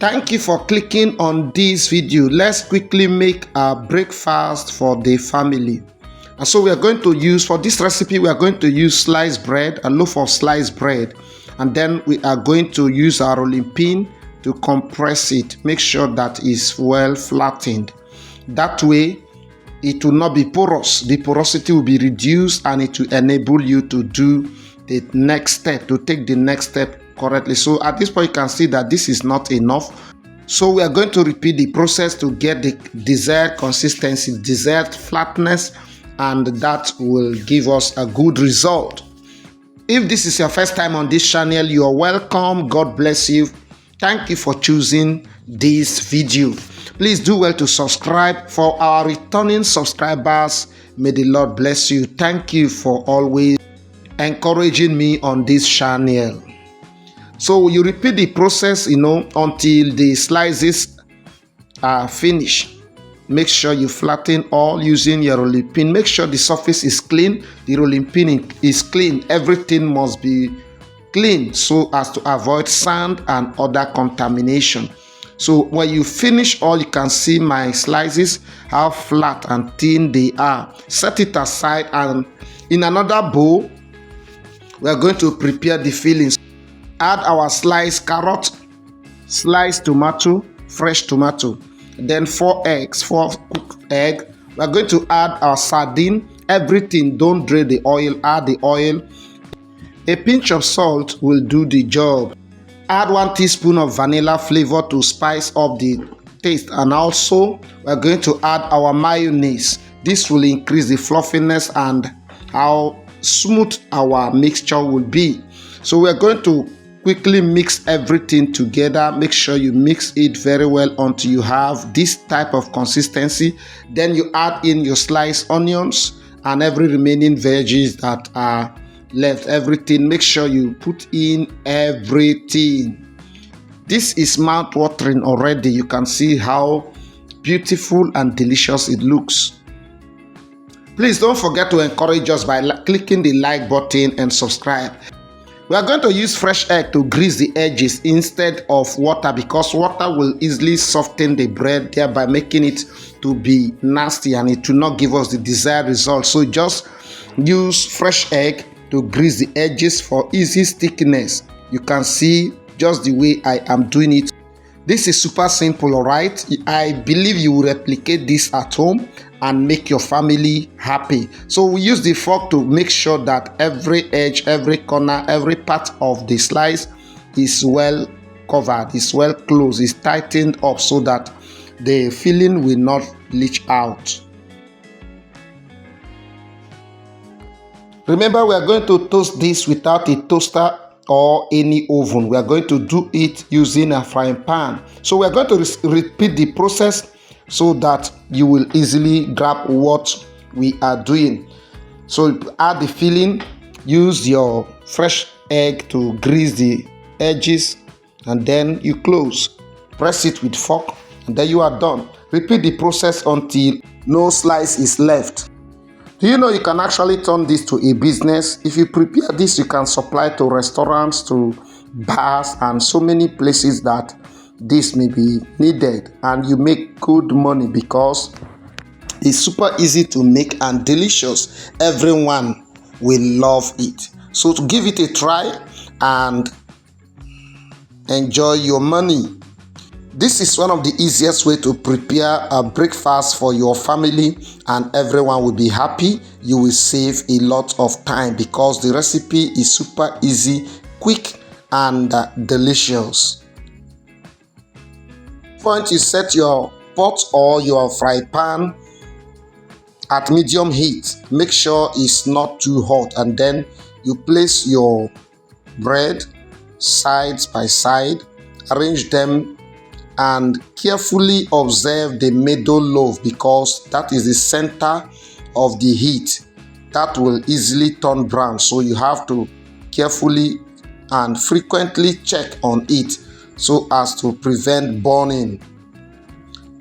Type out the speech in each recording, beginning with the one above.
Thank you for clicking on this video. Let's quickly make a breakfast for the family. And so we are going to use, for this recipe, we are going to use sliced bread, a loaf of sliced bread. And then we are going to use our rolling pin to compress it. Make sure that it's well flattened. That way, it will not be porous. The porosity will be reduced and it will enable you to do the next step, to take the next step correctly. So at this point, you can see that this is not enough. So we are going to repeat the process to get the desired consistency, desired flatness, and that will give us a good result. If this is your first time on this channel, you are welcome. God bless you. Thank you for choosing this video. Please do well to subscribe. For our returning subscribers, may the Lord bless you. Thank you for always encouraging me on this channel. So you repeat the process, until the slices are finished. Make sure you flatten all using your rolling pin. Make sure the surface is clean. The rolling pin is clean. Everything must be clean so as to avoid sand and other contamination. So when you finish all, you can see my slices, how flat and thin they are. Set it aside, and in another bowl, we are going to prepare the fillings. Add our sliced carrot, sliced tomato, fresh tomato, then 4 eggs, 4 cooked eggs. We are going to add our sardine, everything. Don't drain the oil, add the oil. A pinch of salt will do the job. Add 1 teaspoon of vanilla flavor to spice up the taste, and also we are going to add our mayonnaise. This will increase the fluffiness and how smooth our mixture will be. So we are going to quickly mix everything together. Make sure you mix it very well until you have this type of consistency. Then you add in your sliced onions and every remaining veggies that are left. Everything, make sure you put in everything. This is mouth-watering already. You can see how beautiful and delicious it looks. Please don't forget to encourage us by clicking the like button and subscribe. We are going to use fresh egg to grease the edges instead of water, because water will easily soften the bread, thereby making it to be nasty and it will not give us the desired result. So just use fresh egg to grease the edges for easy stickiness. You can see just the way I am doing it. This is super simple, alright? I believe you will replicate this at home and make your family happy. So we use the fork to make sure that every edge, every corner, every part of the slice is well covered, is well closed, is tightened up so that the filling will not leach out. Remember, we are going to toast this without a toaster or any oven. We are going to do it using a frying pan. So we are going to repeat the process so that you will easily grab what we are doing. So add the filling, use your fresh egg to grease the edges, and then you close. Press it with fork, and then you are done. Repeat the process until no slice is left. Do you know you can actually turn this to a business? If you prepare this, you can supply to restaurants, to bars, and so many places that this may be needed, and you make good money because it's super easy to make and delicious. Everyone will love it. So to give it a try and enjoy your money. This is one of the easiest way to prepare a breakfast for your family, and everyone will be happy. You will save a lot of time because the recipe is super easy, quick, and delicious. Point, you set your pot or your fry pan at medium heat. Make sure it's not too hot, and then you place your bread sides by side, arrange them, and carefully observe the middle loaf because that is the center of the heat. That will easily turn brown, so you have to carefully and frequently check on it so as to prevent burning.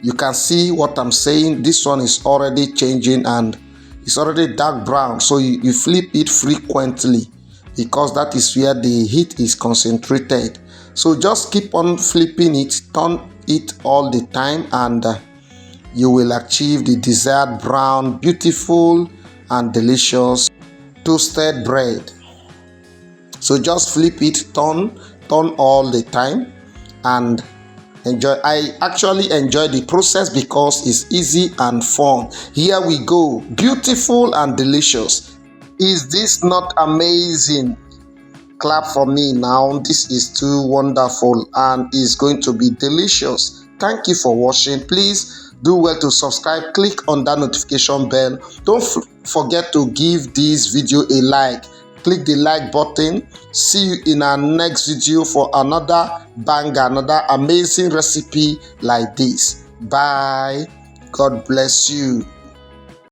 You can see what I'm saying. This one is already changing and it's already dark brown, so you flip it frequently because that is where the heat is concentrated. So just keep on flipping it, turn it all the time, and you will achieve the desired brown, beautiful and delicious toasted bread. So just flip it, turn all the time, and enjoy. I actually enjoy the process because it's easy and fun. Here we go, beautiful and delicious. Is this not amazing? Clap for me now. This is too wonderful and is going to be delicious. Thank you for watching. Please do well to subscribe, click on that notification bell. Don't forget to give this video a like. Click the like button. See you in our next video for another banger, another amazing recipe like this. Bye. God bless you.